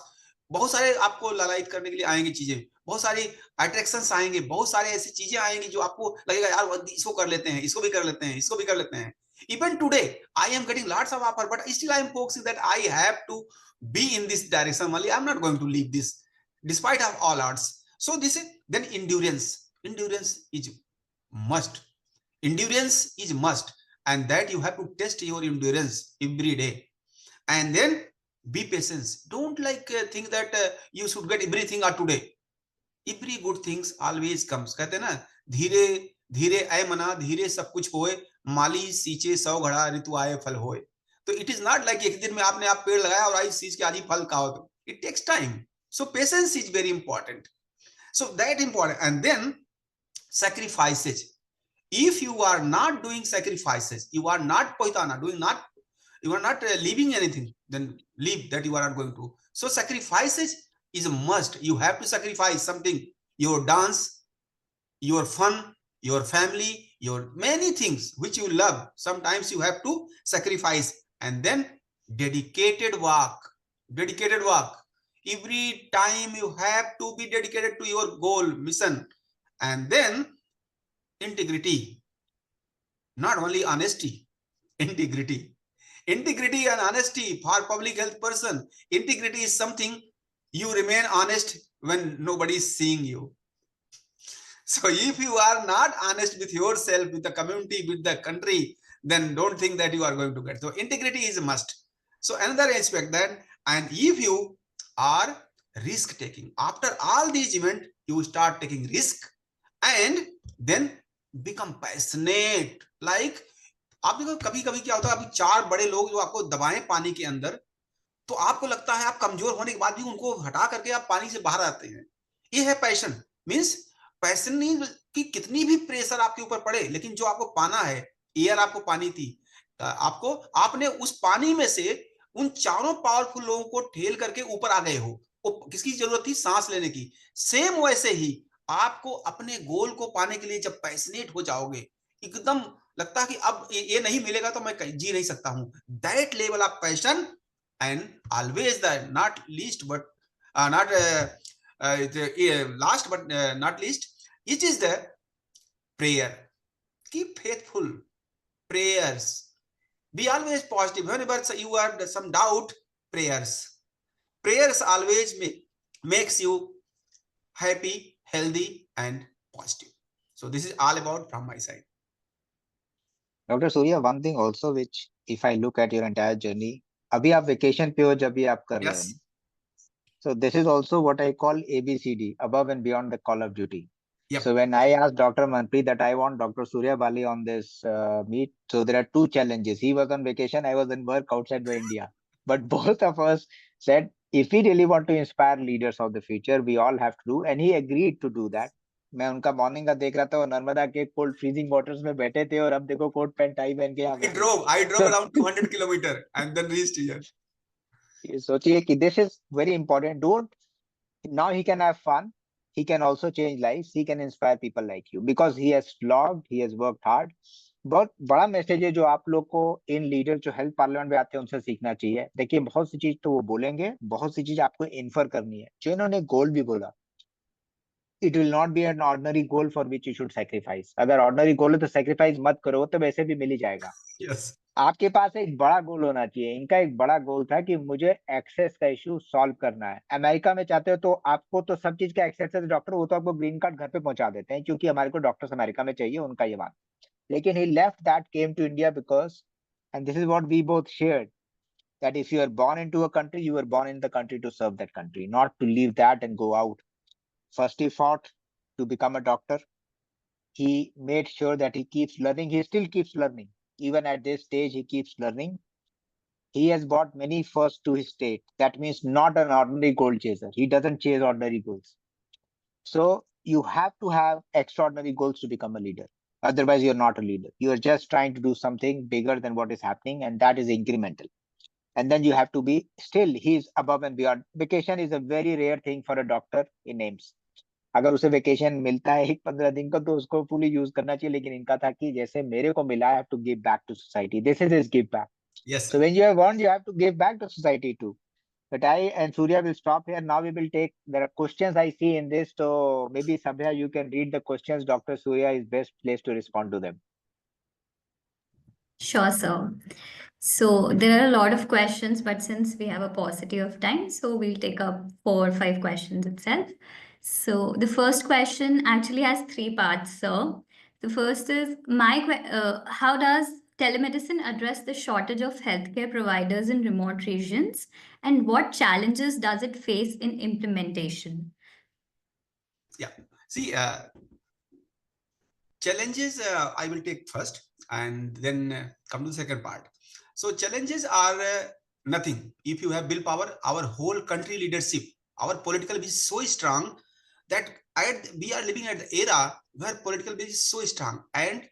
बहुत सारे आपको लालायित करने के लिए आएंगे चीजें, बहुत सारी अट्रैक्शंस आएंगे, बहुत सारे ऐसी चीजें आएंगी जो आपको लगेगा यार इसको कर लेते हैं, इसको भी कर लेते हैं, इसको भी कर लेते हैं। Even today, I am getting lots of offer, but still I am focusing that I have to be in this direction only. I'm not going to leave this, despite of all odds. So this is then endurance. Endurance is must. Endurance is must, and that you have to test your endurance every day. And then be patient. Don't think that you should get everything today. Every good things always comes. कहते हैं ना, धीरे धीरे ऐ मना, धीरे सब कुछ होए, माली सींचे 100 घड़ा, ऋतु आए फल होए। तो इट इज नॉट लाइक एक दिन में आपने आप पेड़ लगाया और आई सींच के आज ही फल खाओ। It takes time. So patience is very important. So that important. And then sacrifices. If you are not doing sacrifices, you are not poitana, you are not leaving anything, then leave that you are not going to. So sacrifices is a must. You have to sacrifice something, your dance, your fun, your family, your many things which you love. Sometimes you have to sacrifice, and then dedicated work. Dedicated work. Every time you have to be dedicated to your goal, mission, and then integrity. Not only honesty, integrity. Integrity and honesty for public health person. Integrity is something you remain honest when nobody is seeing you. So if you are not honest with yourself, with the community, with the country, then don't think that you are going to get. So integrity is a must. So another aspect that, and if you are risk taking, after all these events, you start taking risk and then become passionate. Like आप देखो कभी कभी क्या होता है, अभी चार बड़े लोग जो आपको दबाएं पानी के अंदर, तो आपको लगता है आप कमजोर होने के बाद भी उनको हटा करके आप पानी से बाहर आते हैं. ये है पैशन. मीन्स पैशन नहीं कि कितनी भी प्रेशर आपके ऊपर पड़े, लेकिन जो आपको पाना है, एयर आपको पानी थी, आपको आपने उस पानी में से उन चारों पावरफुल लोगों को ठेल करके ऊपर आ गए हो. किसकी जरूरत थी? सांस लेने की. सेम वैसे ही आपको अपने गोल को पाने के लिए जब पैशनेट हो जाओगे, एकदम लगता है कि अब ये नहीं मिलेगा तो मैं जी नहीं सकता हूं. That level of passion. And always the not least but not last but not least, it is the prayer. Keep faithful prayers. Be always positive. Whenever you have some doubt, prayers always makes you happy, healthy and positive. So this is all about from my side. Dr. Surya, one thing also which if I look at your entire journey, अभी आप vacation पे हो जब भी आप कर रहे हो, so this is also what I call ABCD, above and beyond the call of duty. Yep. So when I asked Dr. Manpreet that I want Dr. Surya Bali on this meet, so there are two challenges. He was on vacation, I was in work outside the India. But both of us said, if we really want to inspire leaders of the future, we all have to do, and he agreed to do that. मैं उनका morning का देख रहा था, वो नर्मदा के cold freezing waters में बैठे थे, और अब देखो कोट पैंट टाई पहन के I drove around 200 kilometers and then reached here. सोचिए कि this is very important. Don't, now he can have fun, he can also change lives, he can inspire people like you because he has slogged, he has worked hard. बहुत बड़ा message है जो आप लोग को इन leader जो health parliament में आते हैं उनसे सीखना चाहिए. देखिए बहुत सी चीज तो वो बोलेंगे, बहुत सी चीज आपको इन्फर करनी है. जो इन्होंने गोल भी बोला, it will not be an ordinary goal for which you should sacrifice. अगर ऑर्डिनरी गोल है तो सैक्रिफाइस मत करो, तो वैसे भी मिल ही जाएगा. yes. आपके पास एक बड़ा गोल होना चाहिए. इनका एक बड़ा गोल था कि मुझे एक्सेस का इश्यू सॉल्व करना है. अमेरिका में चाहते हो तो आपको तो सब चीज का एक्सेस है. डॉक्टर वो तो आपको ग्रीन कार्ड घर पे पहुंचा देते हैं क्योंकि हमारे को डॉक्टर्स अमेरिका में चाहिए, उनका ये बात. लेकिन he left that, came to India because, and this is what we both shared, that if you are born into a country, you were born in the country to serve that country, not to leave that and go out. First he fought to become a doctor. He made sure that he keeps learning. He still keeps learning. Even at this stage, he keeps learning. He has brought many firsts to his state. That means not an ordinary goal chaser. He doesn't chase ordinary goals. So you have to have extraordinary goals to become a leader. Otherwise, you're not a leader. You're just trying to do something bigger than what is happening, and that is incremental. And then you have to be still, he's above and beyond. Vacation is a very rare thing for a doctor in AIIMS. अगर उसे vacation मिलता है 15 दिन का तो उसको fully use करना चाहिए. लेकिन इनका था कि जैसे मेरे को मिला, I have to give back to society. This is his give back. Yes. So when you have won, you have to give back to society too. But I and Surya will stop here. Now we will take, there are questions I see in this. So maybe Sabha, you can read the questions. Dr. Surya is best placed to respond to them. Sure, sir. So there are a lot of questions, but since we have a paucity of time, so we'll take up 4 or 5 questions itself. So the first question actually has 3 parts, sir. The first is, how does telemedicine address the shortage of healthcare providers in remote regions, and what challenges does it face in implementation? Yeah. See, challenges I will take first and then come to the second part. So challenges are nothing. If you have willpower, our whole country leadership, our political will is so strong that we are living at the era where political will is so strong, and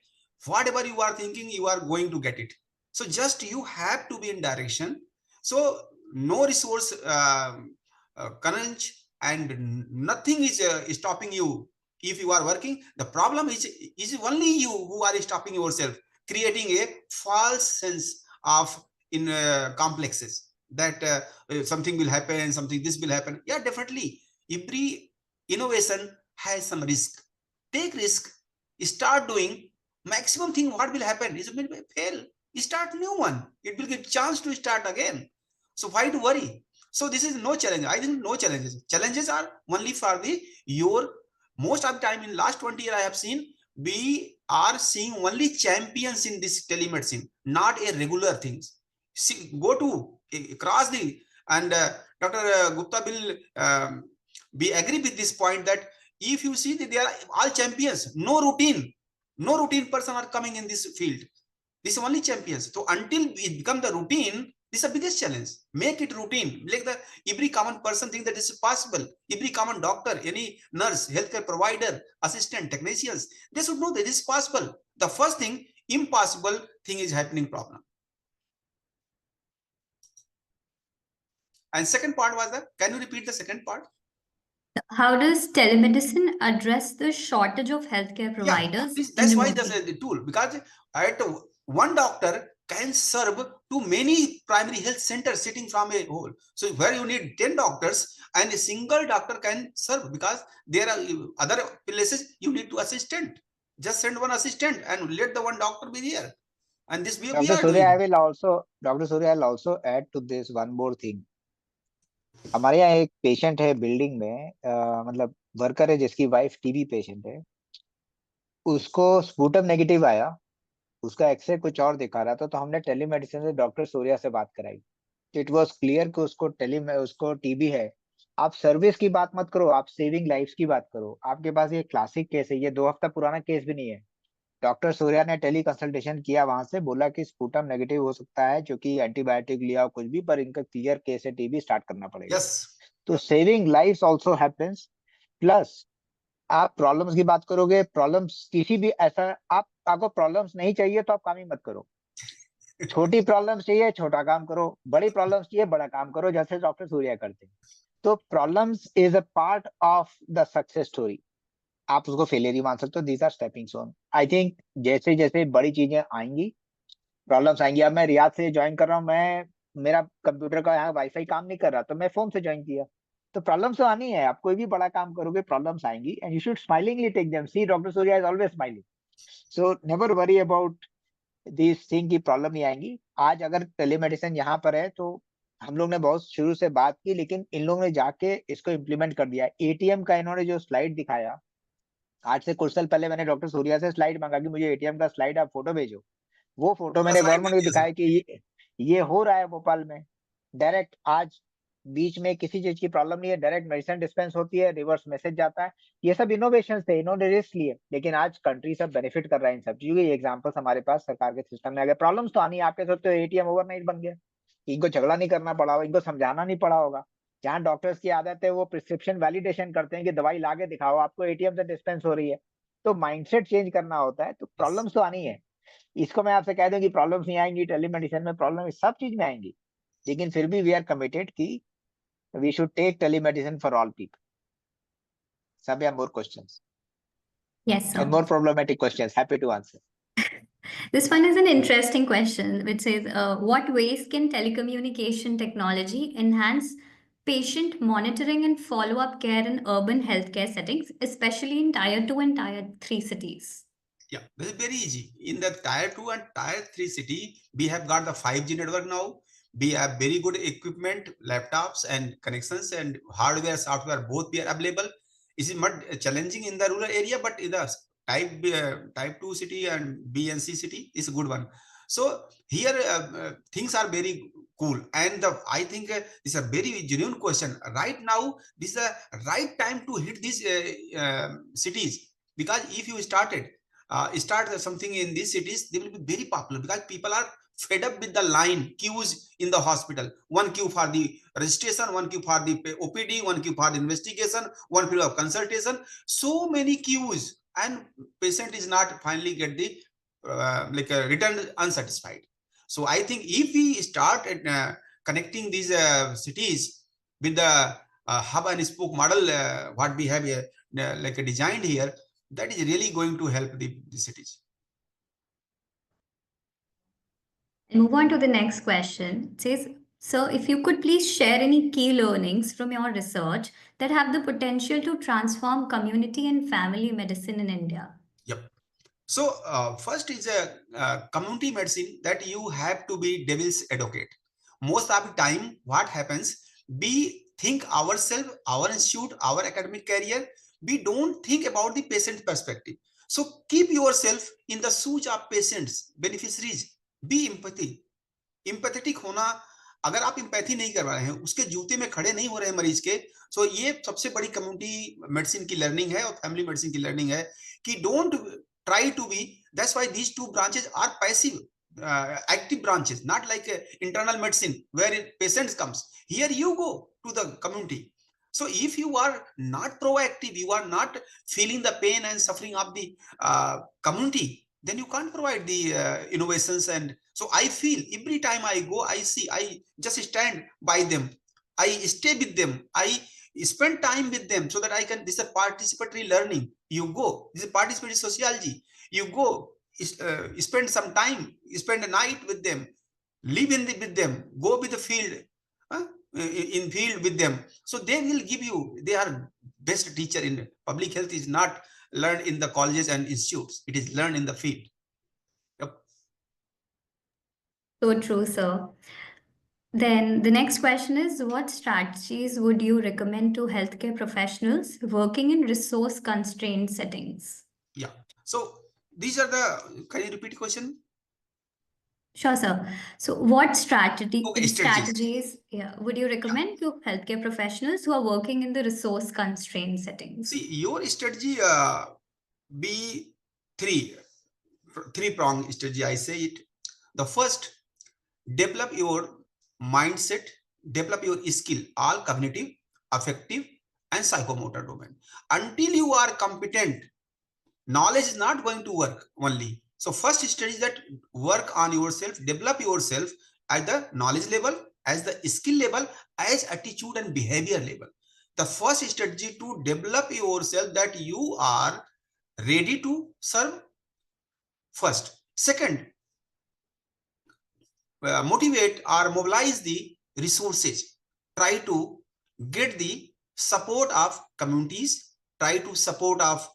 whatever you are thinking, you are going to get it. So just you have to be in direction. So no resource crunch and nothing is stopping you if you are working, the problem is only you who are stopping yourself, creating a false sense of in complexes that something will happen, something this will happen. Yeah, definitely. Every innovation has some risk. Take risk, start doing. Maximum thing what will happen is will fail. Start new one. It will give chance to start again. So why to worry? So this is no challenge. I think no challenges. Challenges are only for the your most of the time in last 20 years I have seen we are seeing only champions in this telemedicine, not a regular things. See, go to across the and Dr. Gupta will be agree with this point that if you see that they are all champions, no routine person are coming in this field. This is only champions. So until it become the routine, this is the biggest challenge. Make it routine. Like the every common person think that this is possible. Every common doctor, any nurse, healthcare provider, assistant, technicians, they should know that this is possible. The first thing, impossible thing is happening problem. And second part was that, can you repeat the second part? How does telemedicine address the shortage of healthcare providers? Yeah, that's why there's a tool, because at one doctor can serve to many primary health centers sitting from a whole. So where you need 10 doctors and a single doctor can serve, because there are other places you need to assistant. Just send one assistant and let the one doctor be there. And this we Dr. are Surya, doing. Dr. Surya, I'll also add to this one more thing. हमारे यहाँ एक patient है building में, मतलब worker है जिसकी wife TB patient है, उसको स्पूटम नेगेटिव आया, उसका एक्सरे कुछ और दिखा रहा था, तो हमने टेलीमेडिसिन से डॉक्टर सूर्या से बात कराई. इट वाज क्लियर कि उसको टीबी है. आप सर्विस की बात मत करो, आप सेविंग लाइफ्स की बात करो. आपके पास ये क्लासिक केस है, ये 2 हफ्ता पुराना केस भी नहीं है. डॉक्टर सूर्या ने टेली कंसल्टेशन किया, वहां से बोला कि स्पूटम नेगेटिव हो सकता है क्योंकि एंटीबायोटिक लिया कुछ भी, पर इनका क्लियर केस है, टीबी स्टार्ट करना पड़ेगा. Yes. तो saving lifes also happens. Plus आप प्रॉब्लम्स की बात करोगे, प्रॉब्लम्स किसी भी ऐसा आपको प्रॉब्लम्स नहीं चाहिए तो आप काम ही मत करो. छोटी प्रॉब्लम्स चाहिए, छोटा काम करो. बड़ी प्रॉब्लम्स चाहिए, बड़ा काम करो, जैसे डॉक्टर सूर्या करते हैं. तो problems is a part of the success story. आप उसको फेलियर ही मान सकते हो. These are stepping stone. I think जैसे जैसे बड़ी चीजें आएंगी, प्रॉब्लम्स आएंगी. अब मैं रियाद से ज्वाइन कर रहा हूँ, मैं मेरा कंप्यूटर का यहाँ वाईफाई काम नहीं कर रहा, तो मैं फोन से ज्वाइन किया. तो प्रॉब्लम्स तो आनी है. आप कोई भी बड़ा काम करोगे, प्रॉब्लम्स आएंगी, and you should smilingly take them. See, doctor Surya is always smiling. So never worry about this thing की प्रॉब्लम नहीं आएंगी. आज अगर टेलीमेडिसिन यहाँ पर है तो हम लोग ने बहुत शुरू से बात की, लेकिन इन लोगों ने जाके इसको इम्प्लीमेंट कर दिया. एटीएम का इन्होंने जो स्लाइड दिखाया, आज से कुछ साल पहले मैंने डॉक्टर सूर्या से स्लाइड मांगा कि मुझे एटीएम का स्लाइड आप फोटो भेजो. वो फोटो मैंने गवर्नमेंट को दिखाया कि ये हो रहा है भोपाल में. डायरेक्ट आज बीच में किसी चीज की प्रॉब्लम नहीं है, डायरेक्ट मेडिसिन डिस्पेंस होती है, रिवर्स मैसेज जाता है. ये सब इनोवेशन थे, इन्होंने रिस्क लिए, लेकिन आज कंट्री सब बेनिफिट कर रहा है इन सब चीजों. ये एग्जांपल्स हमारे पास सरकार के सिस्टम में आ गए. प्रॉब्लम्स तो आनी है. आप कह सकते हो एटीएम ओवरनाइट बन गया, इनको झगड़ा नहीं करना पड़ा होगा, इनको समझाना नहीं पड़ा होगा. जहाँ डॉक्टर्स की आदत है वो प्रिस्क्रिप्शन वैलिडेशन करते हैं कि दवाई लाके दिखाओ, आपको एटीएम से डिस्पेंस हो रही है. तो माइंडसेट चेंज करना होता है. तो प्रॉब्लम्स तो आनी है. इसको मैं आपसे कह दूं कि प्रॉब्लम्स नहीं आएंगी टेलीमेडिसिन में, प्रॉब्लम सब चीज में आएंगी, लेकिन फिर भी वी आर कमिटेड कि we should take telemedicine for all people. Sabya, more questions? Yes, sir. And more problematic questions. Happy to answer. This one is an interesting question, which says, what ways can telecommunication technology enhance patient monitoring and follow-up care in urban healthcare settings, especially in Tier 2 and Tier 3 cities? Yeah, this is very easy. In the Tier 2 and Tier 3 city, we have got the 5G network now. We have very good equipment, laptops and connections, and hardware, software, both be available. It is not challenging in the rural area, but in the type 2 city and B and C city is a good one. So here things are very cool, and I think this is a very genuine question. Right now, this is the right time to hit these cities, because if you start something in these cities, they will be very popular, because people are fed up with the line queues in the hospital. One queue for the registration, one queue for the OPD, one queue for the investigation, one queue of consultation. So many queues, and patient is not finally get the return unsatisfied. So I think if we start connecting these cities with the hub and spoke model, what we have here, like designed here, that is really going to help the cities. And move on to the next question. It says, sir, if you could please share any key learnings from your research that have the potential to transform community and family medicine in India. Yep. So first is a community medicine, that you have to be devil's advocate. Most of the time, what happens, we think ourselves, our institute, our academic career, we don't think about the patient perspective. So keep yourself in the shoes of patients, beneficiaries. Be empathetic होना. अगर आप empathy नहीं कर रहे हैं, उसके जूते में खड़े नहीं हो रहे हैं मरीज के, सो ये सबसे बड़ी कम्युनिटी मेडिसिन की लर्निंग है और फैमिली मेडिसिन की लर्निंग है कि don't try to be. That's why these two branches are passive, active branches, not like internal medicine where patients comes. Here you go to the community. So if you are not proactive, you are not feeling the pain and suffering of the community, then you can't provide the innovations. And so I feel every time I go, I see, I just stand by them, I stay with them, I spend time with them, so that I can, this is a participatory learning. You go, this is participatory sociology. You go, spend some time, spend a night with them, live with them, go with the field, in field with them. So they will give you, they are best teacher in public health. Is not learned in the colleges and institutes, it is learned in the field. Yep. So true, sir. Then the next question is, what strategies would you recommend to healthcare professionals working in resource-constrained settings? Yeah. So these are the, can you repeat the question? Sure, sir. So what strategies would you recommend to healthcare professionals who are working in the resource-constrained settings? See, your strategy be three-pronged strategy, I say it. The first, develop your mindset, develop your skill, all cognitive, affective, and psychomotor domain. Until you are competent, knowledge is not going to work only. So first strategy is that work on yourself, develop yourself at the knowledge level, as the skill level, as attitude and behavior level. The first strategy to develop yourself, that you are ready to serve first. Second, motivate or mobilize the resources. Try to get the support of communities, try to support of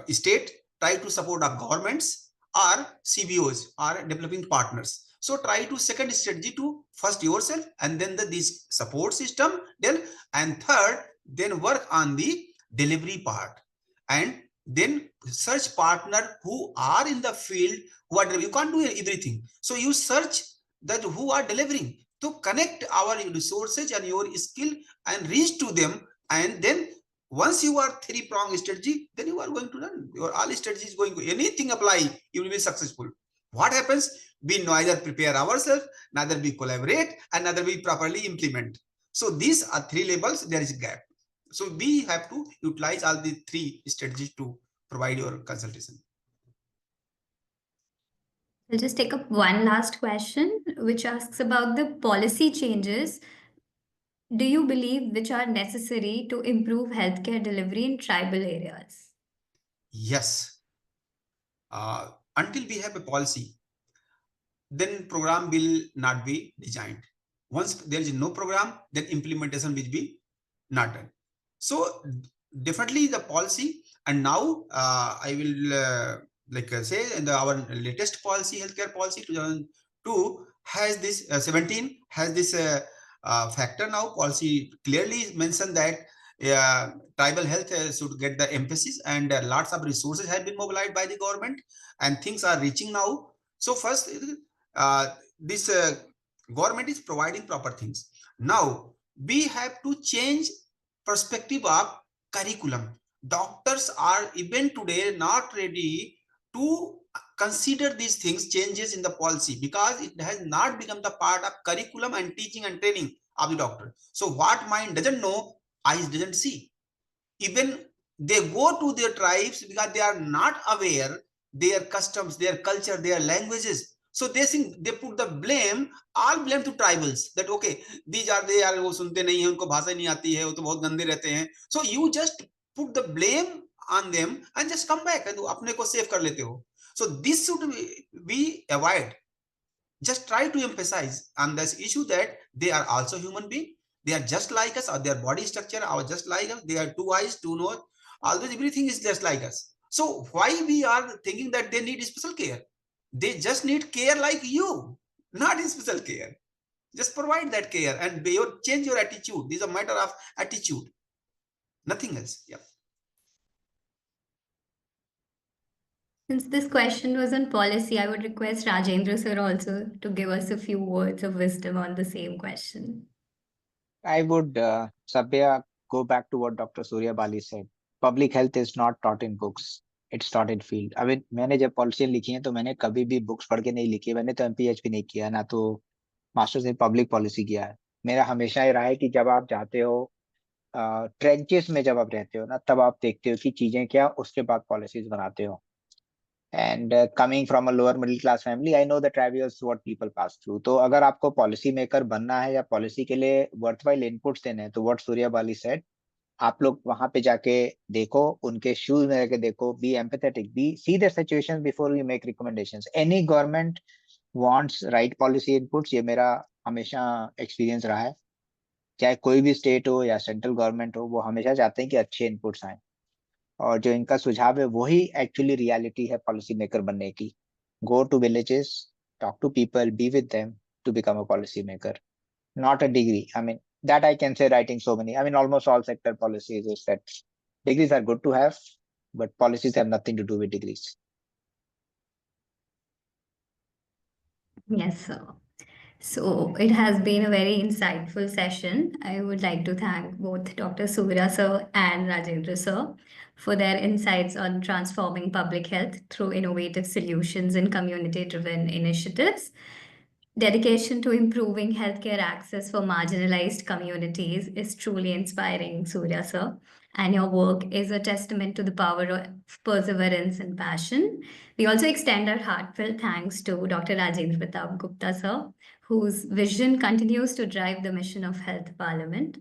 state, try to support of governments or CBOs or developing partners. So try to, second strategy, to first yourself, and then this support system, then, and third, then work on the delivery part, and then search partner who are in the field, who are, you can't do everything. So you search that who are delivering, to connect our resources and your skill and reach to them. And then once you are three-pronged strategy, then you are going to run your all strategies, going to anything apply, you will be successful. What happens? We neither prepare ourselves, neither we collaborate, and neither we properly implement. So these are three levels, there is a gap. So we have to utilize all the three strategies to provide your consultation. We'll just take up one last question, which asks about the policy changes. Do you believe which are necessary to improve healthcare delivery in tribal areas? Yes. Until we have a policy, then program will not be designed. Once there is no program, then implementation will be not done. So definitely the policy, and now I will say in our latest policy, healthcare policy 2002 has this 17 has this factor. Now policy clearly mentioned that tribal health should get the emphasis, and lots of resources have been mobilized by the government, and things are reaching now. So first, this government is providing proper things. Now we have to change perspective of curriculum. Doctors are even today not ready to consider these things, changes in the policy, because it has not become the part of curriculum and teaching and training of the doctor. So what mind doesn't know, eyes doesn't see. Even they go to their tribes because they are not aware their customs, their culture, their languages. So they think they put the blame, all blame to tribals, that okay, these are they are वो सुनते नहीं हैं, उनको भाषा नहीं आती है, वो तो बहुत गंदे रहते हैं. So you just put the blame on them and just come back and अपने को सेव कर लेते हो. So this should be avoid. Just try to emphasize on this issue that they are also human being. They are just like us, or their body structure are just like us. They are 2 eyes, 2 nose. Always everything is just like us. So why we are thinking that they need special care? They just need care like you, not special care. Just provide that care and change your attitude. This is a matter of attitude, nothing else. Yeah. Since this question was on policy, I would request Rajendra sir also to give us a few words of wisdom on the same question. I would, Sabya, go back to what Dr. Surya Bali said. Public health is not taught in books. It's taught in field. अभी मैंने जब policy लिखी है तो मैंने कभी भी books पढ़ के नहीं लिखी. मैंने तो MPH भी नहीं किया, ना तो मास्टर्स इन पब्लिक पॉलिसी किया है. मेरा हमेशा ये रहा है कि जब आप जाते हो ट्रेंचेस में, जब आप रहते हो ना, तब आप देखते हो कि चीजें क्या, उसके बाद पॉलिसीज बनाते हो. And coming from a lower middle class family, I know the travels what people pass through. तो अगर आपको पॉलिसी मेकर बनना है या पॉलिसी के लिए वर्थवाइल इनपुट्स देने हैं, तो व्हाट सूर्या बाली सेड, आप लोग वहां पे जाके देखो, उनके शूज में जाके देखो, be empathetic, be see the situation before we make recommendations. Any government wants right policy inputs, ये मेरा हमेशा एक्सपीरियंस रहा है. चाहे कोई भी स्टेट हो या सेंट्रल गवर्नमेंट हो, वो हमेशा चाहते हैं कि अच्छे इनपुट्स आए. और जो इनका सुझाव है वही एक्चुअली रियलिटी है पॉलिसी मेकर बनने की. Go to villages, talk to people, be with them to become a policy maker, not a degree. I mean, that I can say writing so many. I mean, almost all sector policies is that degrees are good to have, but policies have nothing to do with degrees. Yes, sir. So it has been a very insightful session. I would like to thank both Dr. Surya sir and Rajendra sir for their insights on transforming public health through innovative solutions and community-driven initiatives. Dedication to improving healthcare access for marginalized communities is truly inspiring, Surya sir, and your work is a testament to the power of perseverance and passion. We also extend our heartfelt thanks to Dr. Rajendra Pratap Gupta sir, whose vision continues to drive the mission of Health Parliament.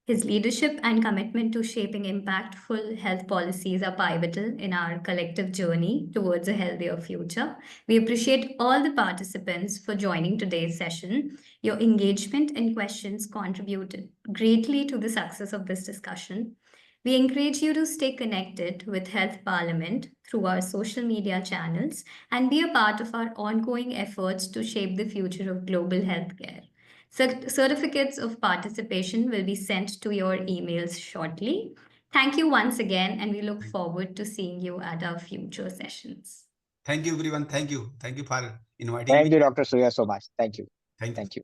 His leadership and commitment to shaping impactful health policies are pivotal in our collective journey towards a healthier future. We appreciate all the participants for joining today's session. Your engagement and questions contributed greatly to the success of this discussion. We encourage you to stay connected with Health Parliament through our social media channels and be a part of our ongoing efforts to shape the future of global healthcare. Certificates of participation will be sent to your emails shortly. Thank you once again, and we look forward to seeing you at our future sessions. Thank you, everyone. Thank you. Thank you for inviting Thank me. you, Dr. Surya, so much. Thank you. Thank you. Thank you.